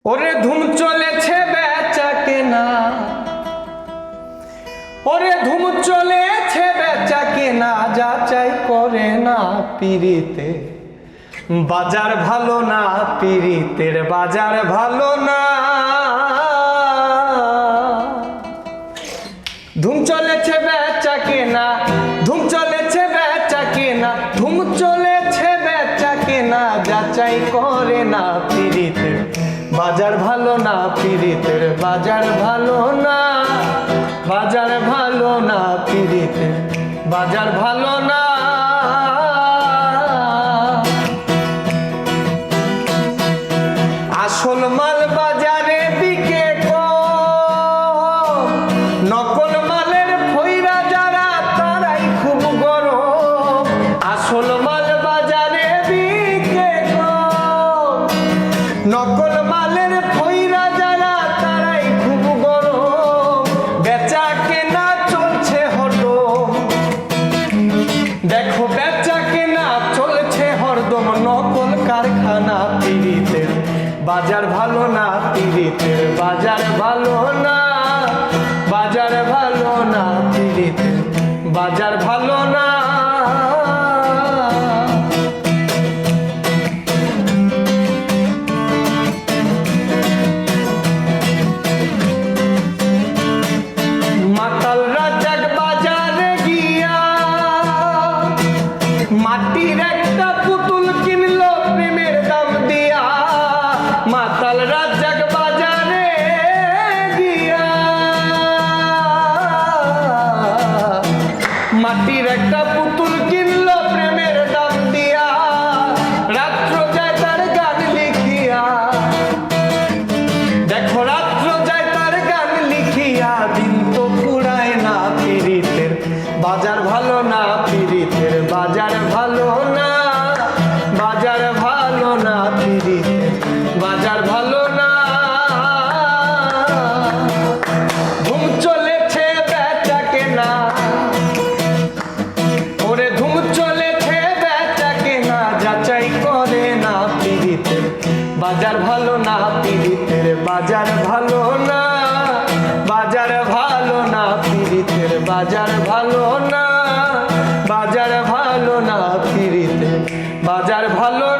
ওরে ধুম চলেছে বেচা কেনা, ওরে ধুম চলেছে বেচা কেনা, যাচাই করে না পিরিতে। বাজার ভালো না, পিরিতের বাজার ভালো না। ধুম চলেছে বেচা কেনা, ধুম চলেছে বেচা কেনা, ধুম চলেছে বেচা কেনা, যাচাই করে না পিরিতের বাজার ভালো না, পিরিতের বাজার ভালো না। বাজার ভালো না, পিরিতের বাজার ভালো না। আসল মাল বাজারে বিকে কম, নকল মালের ফইরা যারা তারাই খুব গরম। আসল মাল বাজারে বিকে কম, নকল মালের ফইরা যারা তারাই খুব গরম। বেচা কেনা চলছে হরদম, দেখো বেচা কেনা চলছে হরদম। নকল কারখানা, পিরিতের বাজার ভালো না, পিরিতের বাজার ভালো না। বাজার ভালো না, পিরিতের বাজার ভালো না। মাতাল রাজাক বাজারে গিয়া মাটির একটা পুতুল কিনলো প্রেমের দাম দিয়া। মাতাল রাজাক বাজারে গিয়া মাটির একটা পুতুল কিনলো প্রেমের দাম দিয়া। রাত্র যায় তার গান লিখিয়া, দেখো রাত্র যায় তার গান লিখিয়া। দিন তো পুরায় না, পিরিতের বাজার ভালো না, পিরিতের বাজার ভালো না। বাজার ভালো না, পিরিতের বাজার ভালো না। ধুম চলেছে বেচা কেনা, ওরে ধুম চলেছে বেচা কেনা, যাচাই করে না পিরিতের বাজার ভালো না, পিরিতের বাজার ভালো না। বাজার ভালো না, পিরিতের বাজার ভালো না। বাজার ভালো না, পিরিতের বাজার ভালো না।